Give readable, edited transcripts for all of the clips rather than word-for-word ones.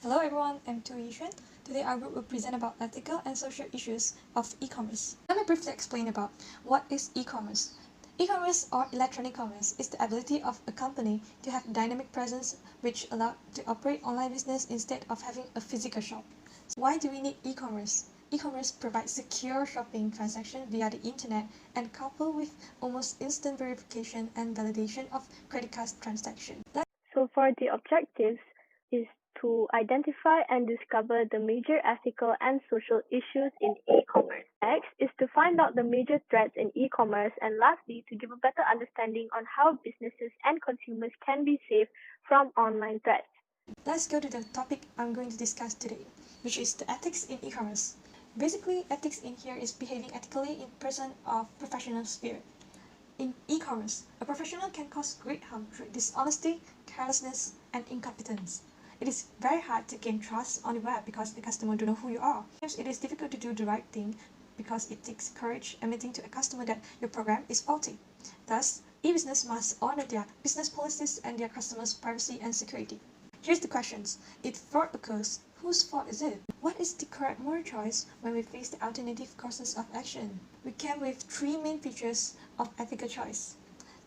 Hello everyone, I'm Yee Shuen. Today our group will present about ethical and social issues of e-commerce. Let me briefly explain about what is e-commerce. E-commerce or electronic commerce is the ability of a company to have dynamic presence which allows to operate online business instead of having a physical shop. So why do we need e-commerce? E-commerce provides secure shopping transaction via the internet and coupled with almost instant verification and validation of credit card transactions. So for the objectives is to identify and discover the major ethical and social issues in e-commerce. Next is to find out the major threats in e-commerce, and lastly to give a better understanding on how businesses and consumers can be safe from online threats. Let's go to the topic I'm going to discuss today, which is the ethics in e-commerce. Basically, ethics in here is behaving ethically in person of professional sphere. In e-commerce, a professional can cause great harm through dishonesty, carelessness, and incompetence. It is very hard to gain trust on the web because the customer don't know who you are. Sometimes it is difficult to do the right thing because it takes courage admitting to a customer that your program is faulty. Thus, e-business must honor their business policies and their customers' privacy and security. Here's the questions. If fraud occurs, whose fault is it? What is the correct moral choice when we face the alternative courses of action? We came with three main features of ethical choice.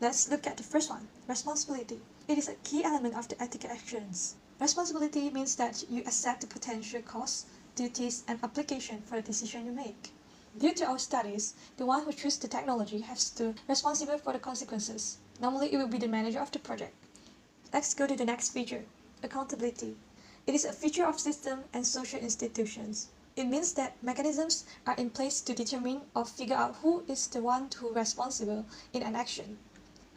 Let's look at the first one, responsibility. It is a key element of the ethical actions. Responsibility means that you accept the potential costs, duties, and application for the decision you make. Due to our studies, the one who chooses the technology has to be responsible for the consequences. Normally, it will be the manager of the project. Let's go to the next feature, accountability. It is a feature of system and social institutions. It means that mechanisms are in place to determine or figure out who is the one who is responsible in an action.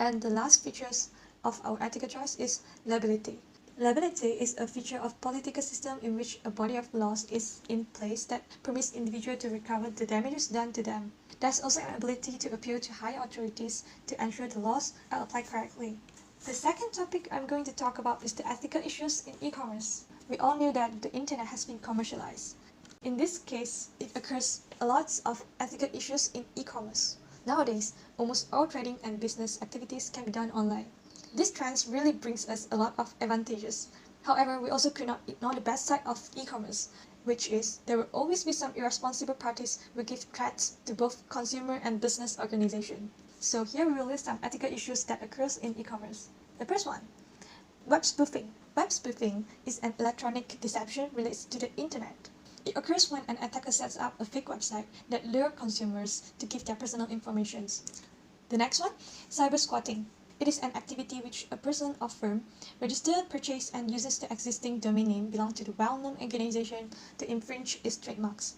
And the last features of our ethical choice is liability. Liability is a feature of political system in which a body of laws is in place that permits individuals to recover the damages done to them. There's also an ability to appeal to higher authorities to ensure the laws are applied correctly. The second topic I'm going to talk about is the ethical issues in e-commerce. We all knew that the internet has been commercialized. In this case, it occurs a lot of ethical issues in e-commerce. Nowadays, almost all trading and business activities can be done online. This trend really brings us a lot of advantages. However, we also could not ignore the bad side of e-commerce, which is there will always be some irresponsible parties who give threats to both consumer and business organization. So here we will list some ethical issues that occurs in e-commerce. The first one, web spoofing. Web spoofing is an electronic deception related to the internet. It occurs when an attacker sets up a fake website that lures consumers to give their personal information. The next one, cyber squatting. It is an activity which a person or firm registers, purchases, and uses the existing domain name belonging to the well-known organization to infringe its trademarks.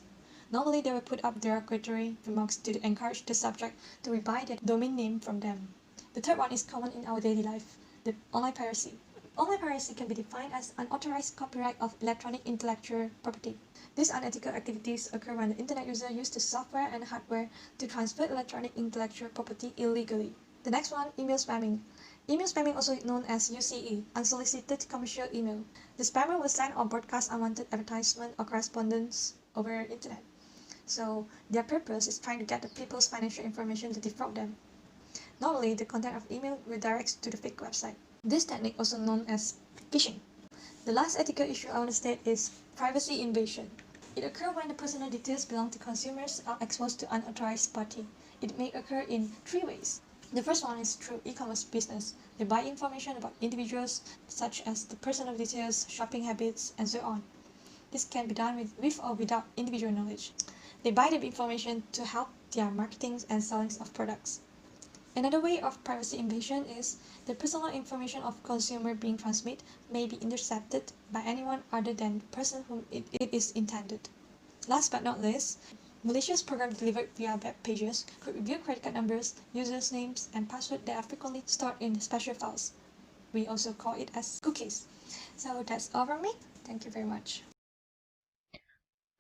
Normally, they will put up derogatory remarks to encourage the subject to rebuy their domain name from them. The third one is common in our daily life, the online piracy. Online piracy can be defined as unauthorized copyright of electronic intellectual property. These unethical activities occur when the internet user uses the software and hardware to transfer electronic intellectual property illegally. The next one, email spamming. Email spamming, also known as UCE, unsolicited commercial email. The spammer will send or broadcast unwanted advertisement or correspondence over internet. So their purpose is trying to get the people's financial information to defraud them. Normally, the content of email redirects to the fake website. This technique, also known as phishing. The last ethical issue I want to state is privacy invasion. It occurs when the personal details belong to consumers are exposed to unauthorized party. It may occur in three ways. The first one is through e-commerce business. They buy information about individuals such as the personal details, shopping habits, and so on. This can be done with or without individual knowledge. They buy the information to help their marketing and selling of products. Another way of privacy invasion is the personal information of consumer being transmitted may be intercepted by anyone other than the person whom it is intended. Last but not least, malicious programs delivered via web pages could reveal credit card numbers, users' names, and passwords that are frequently stored in special files. We also call it as cookies. So that's all from me. Thank you very much.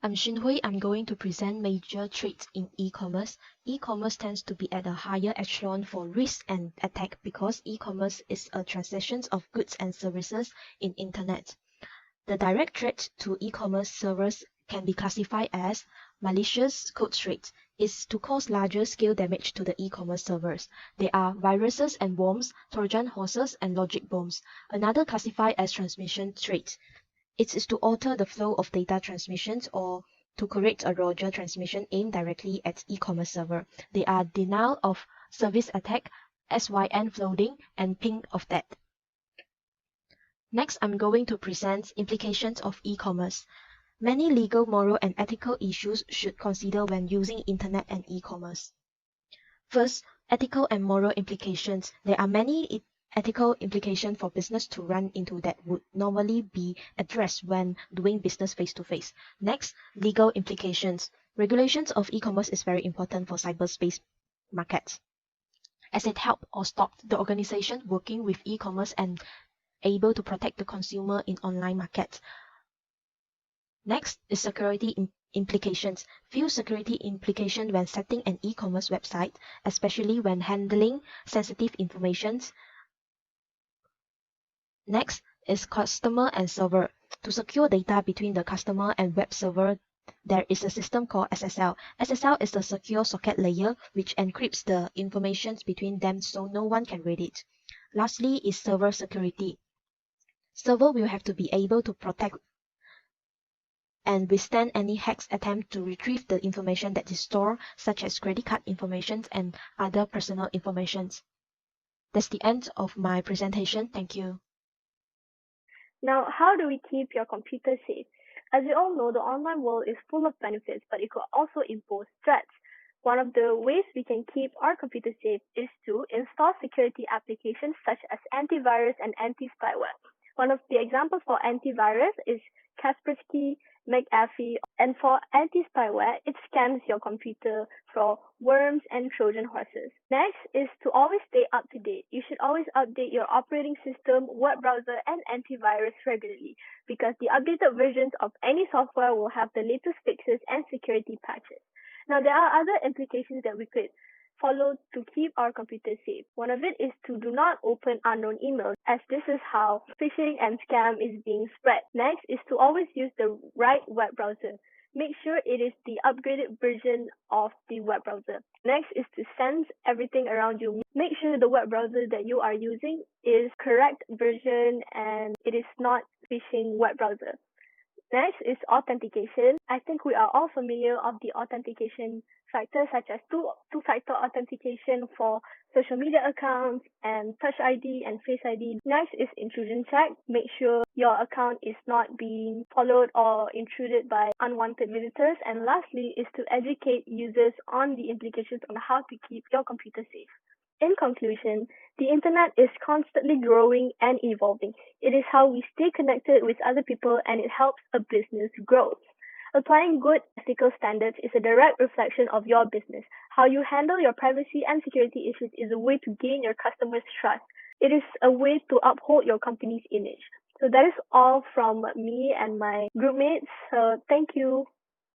I'm Shin Hui. I'm going to present major threats in e-commerce. E-commerce tends to be at a higher echelon for risk and attack because e-commerce is a transaction of goods and services in internet. The direct threat to e-commerce servers can be classified as malicious code threat is to cause larger scale damage to the e-commerce servers. They are viruses and worms, Trojan horses, and logic bombs. Another classified as transmission threat It is to alter the flow of data transmissions or to create a Roger transmission aimed directly at e-commerce server. They are denial of service attack, SYN flooding, and ping of that. Next, I'm going to present implications of e-commerce. Many legal, moral, and ethical issues should consider when using internet and e-commerce. First, ethical and moral implications. There are many ethical implications for business to run into that would normally be addressed when doing business face-to-face. Next, legal implications. Regulations of e-commerce is very important for cyberspace markets, as it helps or stops the organization working with e-commerce and able to protect the consumer in online markets. Next is security implications. Few security implications when setting an e-commerce website, especially when handling sensitive information. Next is customer and server. To secure data between the customer and web server, there is a system called SSL. SSL is the secure socket layer which encrypts the information between them so no one can read it. Lastly is server security. Server will have to be able to protect and withstand any hack's attempt to retrieve the information that is stored, such as credit card information and other personal information. That's the end of my presentation. Thank you. Now, how do we keep your computer safe? As we all know, the online world is full of benefits, but it could also impose threats. One of the ways we can keep our computer safe is to install security applications such as antivirus and anti-spyware. One of the examples for antivirus is Kaspersky, McAfee, and for anti-spyware, it scans your computer for worms and Trojan horses. Next is to always stay up to date. You should always update your operating system, web browser, and antivirus regularly because the updated versions of any software will have the latest fixes and security patches. Now, there are other implications that we could follow to keep our computer safe. One of it is to do not open unknown emails, as this is how phishing and scam is being spread. Next is to always use the right web browser. Make sure it is the upgraded version of the web browser. Next is to sense everything around you. Make sure the web browser that you are using is correct version and it is not phishing web browser. Next is authentication. I think we are all familiar of the authentication factors such as two-factor authentication for social media accounts and Touch ID and Face ID. Next is intrusion check. Make sure your account is not being followed or intruded by unwanted visitors. And lastly is to educate users on the implications on how to keep your computer safe. In conclusion, the internet is constantly growing and evolving. It is how we stay connected with other people and it helps a business grow. Applying good ethical standards is a direct reflection of your business. How you handle your privacy and security issues is a way to gain your customers' trust. It is a way to uphold your company's image. So that is all from me and my group mates. So thank you.